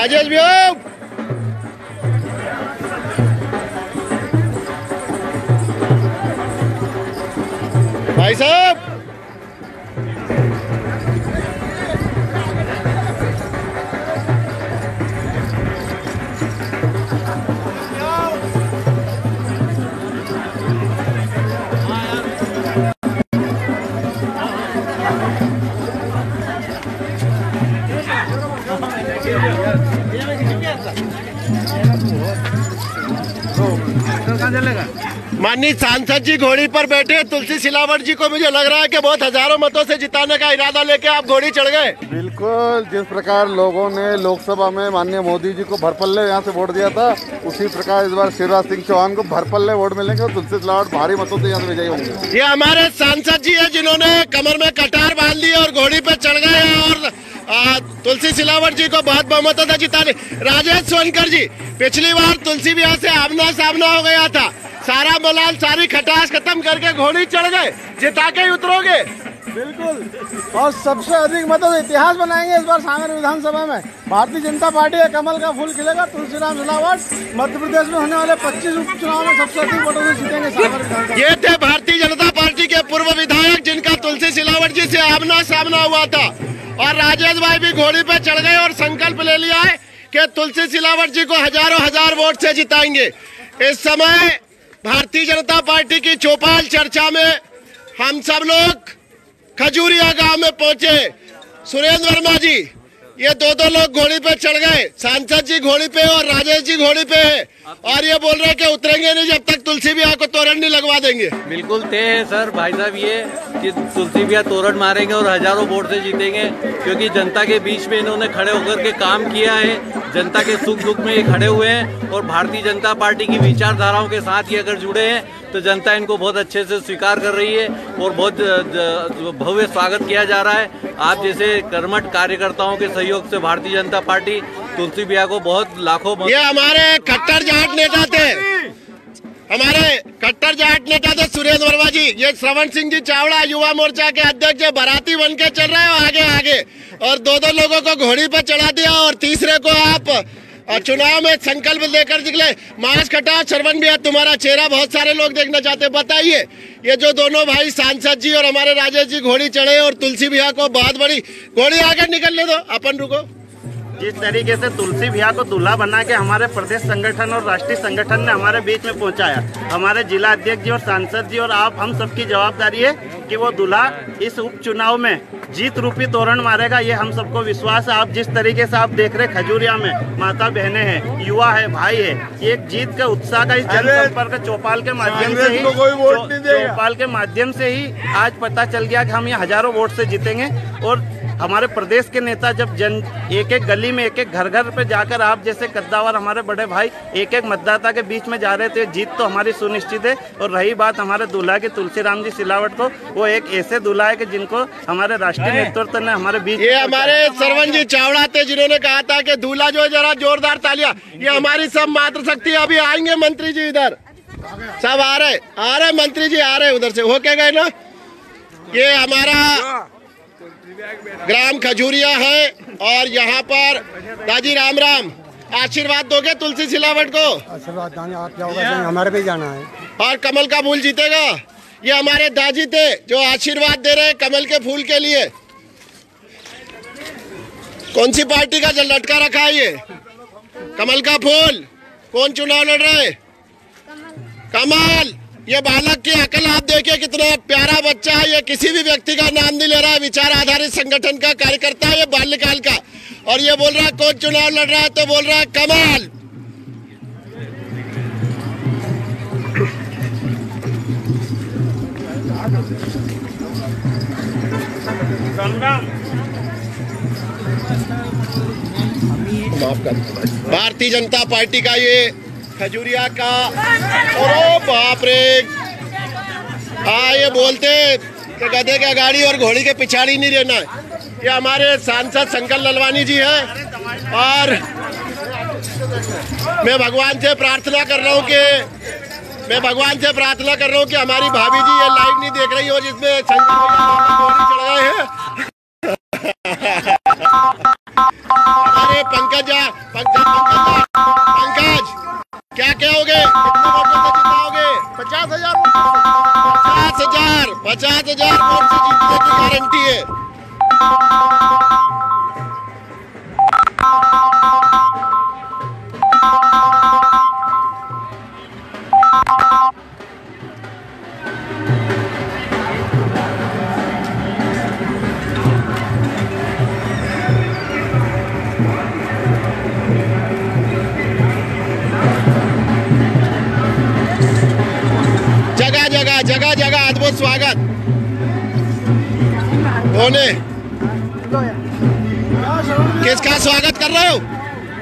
राजेश भी हो। भाई साहब माननीय सांसद जी घोड़ी पर बैठे तुलसी सिलावट जी को मुझे लग रहा है कि बहुत हजारों मतों से जिताने का इरादा लेके आप घोड़ी चढ़ गए। बिल्कुल, जिस प्रकार लोगों ने लोकसभा में माननीय मोदी जी को भरपल्ले यहाँ से वोट दिया था, उसी प्रकार इस बार शिवराज सिंह चौहान को भरपल्ले वोट मिलेंगे और तुलसी सिलावट भारी मतों से यहाँ से विजयी होंगे। ये हमारे सांसद जी है जिन्होंने कमर में कटार बांध ली और घोड़ी पे चढ़ गए और तुलसी सिलावट जी को बहुत बहुमतों से जिताने। राजेश सोनकर जी, पिछली बार तुलसी भी यहाँ से आमना सामना हो गया था, सारा मलाल सारी खटास खत्म करके घोड़ी चढ़ गए, जिता के ही उतरोगे। बिल्कुल, और सबसे अधिक मतों से इतिहास बनाएंगे इस बार सागर विधानसभा में। भारतीय जनता पार्टी है, कमल का फूल खिलेगा। तुलसीराम सिलावट मध्य प्रदेश में होने वाले 25 उपचुनाव में सबसे अधिक वोटों से जीतेंगे सागर विधानसभा। ये थे भारतीय जनता पार्टी के पूर्व विधायक जिनका तुलसी सिलावट जी से आमना सामना हुआ था, और राजेश भाई भी घोड़ी पे चढ़ गए और संकल्प ले लिया है कि तुलसी सिलावट जी को हजारों हजार वोट से जिताएंगे। इस समय भारतीय जनता पार्टी की चौपाल चर्चा में हम सब लोग खजूरिया गांव में पहुंचे। सुरेंद्र वर्मा जी, ये दो लोग घोड़ी पे चढ़ गए, सांसद जी घोड़ी पे और राजेश जी घोड़ी पे है, और ये बोल रहे हैं कि उतरेंगे नहीं जब तक तुलसी बिया को तोरण नहीं लगवा देंगे। बिल्कुल तय है सर भाई साहब ये कि तुलसी बिया तोरण मारेंगे और हजारों वोट से जीतेंगे, क्योंकि जनता के बीच में इन्होंने खड़े होकर के काम किया है, जनता के सुख दुख में ये खड़े हुए हैं, और भारतीय जनता पार्टी की विचारधाराओं के साथ ये अगर जुड़े हैं तो जनता इनको बहुत अच्छे से स्वीकार कर रही है और बहुत भव्य स्वागत किया जा रहा है। आप जैसे कर्मठ कार्यकर्ताओं के सहयोग से भारतीय जनता पार्टी तुलसी बिया को बहुत लाखों। ये हमारे कट्टर जाट नेता थे, हमारे कट्टर जाट नेता थे सुरेंद्र वर्मा जी। ये श्रवण सिंह जी चावड़ा युवा मोर्चा के अध्यक्ष बाराती बन के चल रहे हैं आगे आगे, और दो लोगों को घोड़ी पर चढ़ा दिया और तीसरे को आप चुनाव में संकल्प लेकर निकले। मास्क हटाओ, श्रवण भी है, तुम्हारा चेहरा बहुत सारे लोग देखना चाहते हैं। बताइए, ये जो दोनों भाई सांसद जी और हमारे राजेश जी घोड़ी चढ़े और तुलसी भैया को बहुत बड़ी घोड़ी आगे निकलने दो, अपन रुको। जिस तरीके से तुलसी भैया को दूल्हा बना के हमारे प्रदेश संगठन और राष्ट्रीय संगठन ने हमारे बीच में पहुंचाया, हमारे जिला अध्यक्ष जी और सांसद जी और आप हम सबकी जवाबदारी है कि वो दूल्हा इस उपचुनाव में जीत रूपी तोरण मारेगा। ये हम सबको विश्वास है। आप जिस तरीके से आप देख रहे खजूरिया में माता बहनें हैं, युवा है, भाई है, एक जीत का उत्साह का इस जनसंपर्क चौपाल के माध्यम से ही चौपाल के माध्यम से ही आज पता चल गया कि हम ये हजारों वोट से जीतेंगे। और हमारे प्रदेश के नेता जब एक एक गली में एक एक घर घर पे जाकर आप जैसे कद्दावर हमारे बड़े भाई एक एक मतदाता के बीच में जा रहे थे, जीत तो हमारी सुनिश्चित है। और रही बात हमारे दूल्हा की तुलसीराम जी सिलावट को, वो एक ऐसे दूल्हा है कि जिनको हमारे राष्ट्रीय नेतृत्व ने हमारे बीच। ये हमारे श्रवण जी चावड़ा थे जिन्होंने कहा था कि दूल्हा जो जरा जोरदार तालियां, ये हमारी सब मातृशक्ति। अभी आएंगे मंत्री जी, इधर सब आ रहे मंत्री जी आ रहे उधर से होके गए ना। ये हमारा ग्राम खजूरिया है और यहाँ पर दादी राम राम, आशीर्वाद दोगे तुलसी सिलावट को? आशीर्वाद आप जाओगे, हमारे भी जाना है और कमल का फूल जीतेगा। ये हमारे दादी थे जो आशीर्वाद दे रहे हैं कमल के फूल के लिए। कौन सी पार्टी का लटका रखा है ये कमल का फूल? कौन चुनाव लड़ रहा है? कमल। ये बालक की अकल आप देखिए, कितना प्यारा बच्चा है। ये किसी भी व्यक्ति का नाम नहीं ले रहा है, विचार आधारित संगठन का कार्यकर्ता है ये बाल्यकाल का, और ये बोल रहा है कौन चुनाव लड़ रहा है तो बोल रहा है कमल। भारतीय जनता पार्टी का ये खजूरिया का, ओ बाप रे, ये बोलते कि गधे का गाड़ी और घोड़ी के पिछाड़ी नहीं रहना है। ये हमारे सांसद शंकर ललवानी जी हैं, और मैं भगवान से प्रार्थना कर रहा हूँ कि हमारी भाभी जी ये लाइव नहीं देख रही हो जिसमें शंकर घोड़ी चढ़ गए हैं। हमारे पंकज क्या कहोगे, कितने वोटों से जिताओगे? 50,000 50,000 वोट से जीतने की गारंटी है। जगह जगह अद्भुत स्वागत होने। किसका स्वागत कर रहे हो?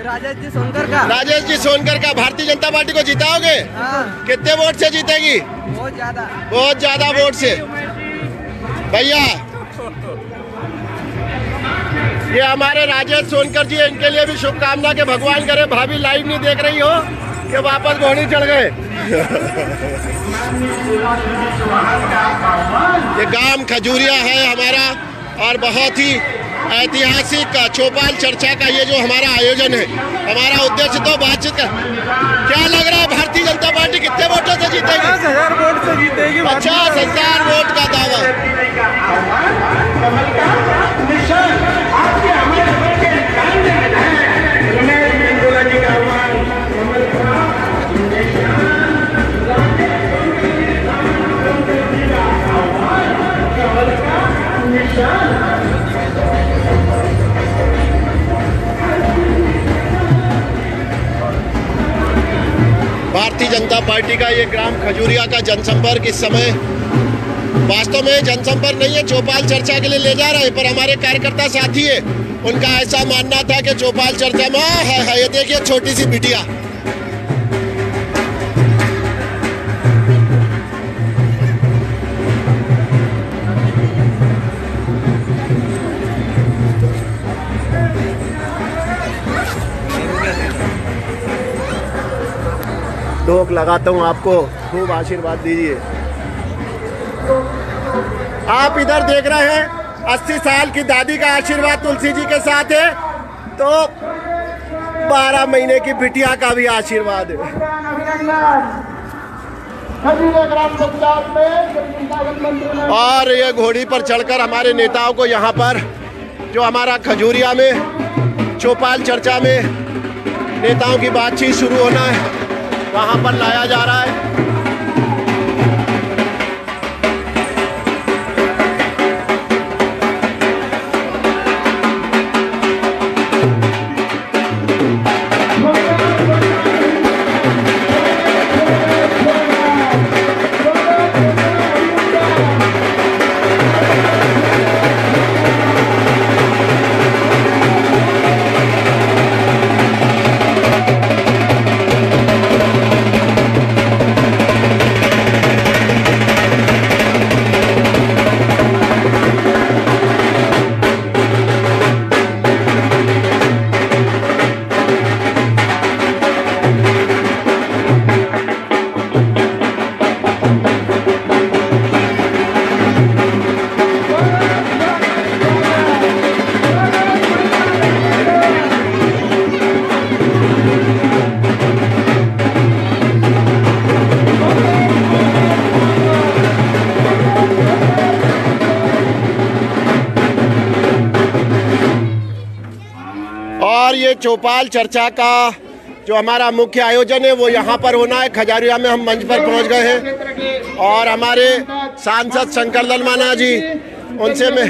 राजेश जी सोनकर का। राजेश जी सोनकर का। भारतीय जनता पार्टी को जिताओगे? हाँ। कितने वोट से जीतेगी? बहुत ज्यादा वोट से। भैया ये हमारे राजेश सोनकर जी, इनके लिए भी शुभकामना के भगवान करे भाभी लाइव नहीं देख रही हो कि वापस घोड़ी चढ़ गए। ये गांव खजूरिया है हमारा और बहुत ही ऐतिहासिक चौपाल चर्चा का ये जो हमारा आयोजन है, हमारा उद्देश्य तो बातचीत का। क्या लग रहा है भारतीय जनता पार्टी कितने वोटों से जीतेगी? 50,000 वोट से जीतेगी। 50,000 वोट का दावा। भारतीय जनता पार्टी का ये ग्राम खजूरिया का जनसंपर्क इस समय वास्तव में जनसंपर्क नहीं है, चौपाल चर्चा के लिए ले जा रहे हैं, पर हमारे कार्यकर्ता साथी है, उनका ऐसा मानना था कि चौपाल चर्चा में है। ये देखिए छोटी सी बिटिया। ढोक लगाता हूँ, आपको खूब आशीर्वाद दीजिए। आप इधर देख रहे हैं 80 साल की दादी का आशीर्वाद तुलसी जी के साथ है, तो 12 महीने की बिटिया का भी आशीर्वाद है। और ये घोड़ी पर चढ़कर हमारे नेताओं को यहाँ पर जो हमारा खजूरिया में चौपाल चर्चा में नेताओं की बातचीत शुरू होना है, वहाँ पर लाया जा रहा है। और ये चौपाल चर्चा का जो हमारा मुख्य आयोजन है वो यहाँ पर होना है। खजूरिया में हम मंच पर पहुँच गए हैं और हमारे सांसद शंकर दलमाना जी, उनसे मैं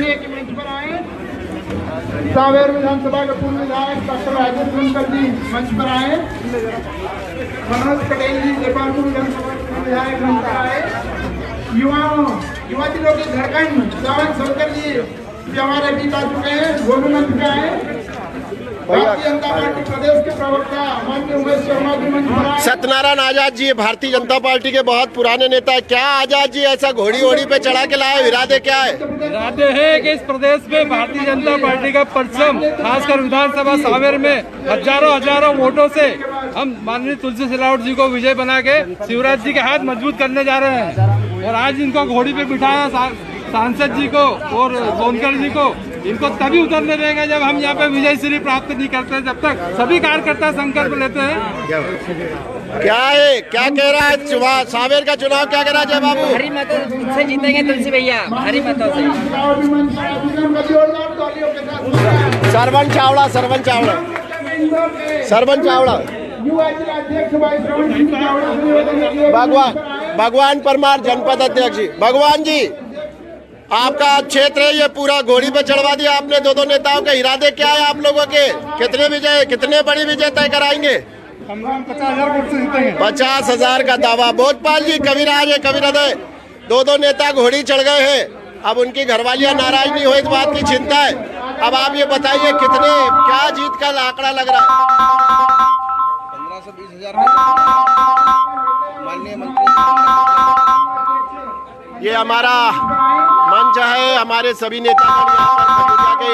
सांवेर विधानसभा के पूर्व विधायक डॉक्टर राजेश सोनकर जी मंच पर आए। मनोज पटेल जी नेपालपुर विधानसभा के पूर्व विधायक मंच पर आए। युवा दिलों की धड़कन सावन सोनकर जी भी हमारे बीच आ चुके हैं, गोलू मंच पे आए। भारतीय जनता पार्टी प्रदेश के प्रवक्ता माननीय उमेश शर्मा जी मंच पर आए। सत्यनारायण आजाद जी भारतीय जनता पार्टी के बहुत पुराने नेता है। क्या आजाद जी ऐसा घोड़ी वोड़ी पे चढ़ा के लाए, इरादे क्या है? इरादे है कि इस प्रदेश में भारतीय जनता पार्टी का परचम खासकर विधानसभा सांवेर में हजारों वोटों से हम माननीय तुलसी सिलावट जी को विजय बना के शिवराज जी के हाथ मजबूत करने जा रहे हैं। और आज इनको घोड़ी पे बिठाया सांसद जी को और सोनकर जी को, इनको तभी उतरने देंगे जब हम यहाँ पे विजय श्री प्राप्त नहीं करते। जब तक सभी कार्यकर्ता संकल्प लेते हैं। क्या है, क्या कह रहा है सांवेर का चुनाव, क्या कह रहा है जय बाबू? भारी मतों से जीतेंगे तुलसी भैया, भारी मतों से। सरवन चावड़ा, सरवन चावड़ा, सरवन चावड़ा, भगवान परमार जनपद अध्यक्ष जी। भगवान जी, आपका क्षेत्र है ये पूरा, घोड़ी पे चढ़वा दिया आपने दो नेताओं के। इरादे क्या है आप लोगों के? कितने विजय, कितने बड़ी विजय तय कराएंगे? 50,000 वोट से जीतेंगे। 50,000 का दावा। भोजपाल जी, कविराज है, कविहृदय, दो नेता घोड़ी चढ़ गए हैं। अब उनकी घरवालियां नाराज नहीं हो, इस बात की चिंता है। अब आप ये बताइए कितने, क्या जीत का आंकड़ा लग रहा है? 15 से 20,000 माननीय मंत्री। ये हमारा मंच है, हमारे सभी नेता खजूरिया के,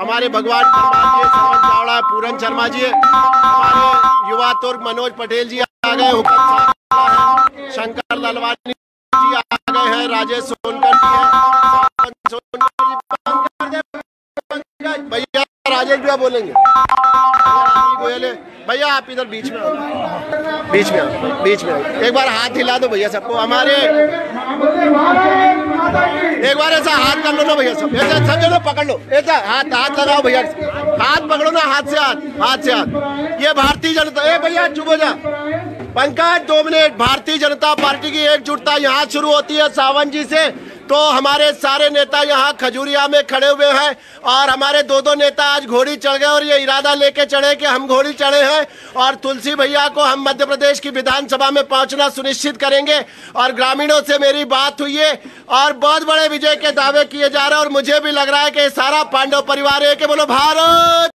हमारे भगवान परमार जी, सरवन चावड़ा, पूरन शर्मा जी, हमारे युवा तुर्क मनोज पटेल जी आ गए, हुकम साहब, शंकर ललवानी जी आ गए हैं, राजेश सोनकर जी है, भैया राजेश भैया बोलेंगे। गोयल है भैया, आप इधर बीच में आओ, बीच में आओ, बीच में आओ। एक बार हाथ हिला दो भैया सबको, हमारे एक बार ऐसा हाथ कर लो ना भैया, सब ऐसा सब जनो पकड़ लो, ऐसा हाथ लगाओ भैया, हाथ पकड़ो ना, हाथ से हाथ, हाथ से हाथ। ये भारतीय जनता, ए भैया चुप हो जा, पंकज 2 मिनट। भारतीय जनता पार्टी की एकजुटता यहाँ शुरू होती है सावन जी से। तो हमारे सारे नेता यहाँ खजूरिया में खड़े हुए हैं और हमारे दो नेता आज घोड़ी चढ़ गए और ये इरादा लेके चढ़े कि हम घोड़ी चढ़े हैं और तुलसी भैया को हम मध्य प्रदेश की विधानसभा में पहुंचना सुनिश्चित करेंगे। और ग्रामीणों से मेरी बात हुई है और बहुत बड़े विजय के दावे किए जा रहे हैं और मुझे भी लग रहा है कि सारा पांडव परिवार है कि बोलो भारत।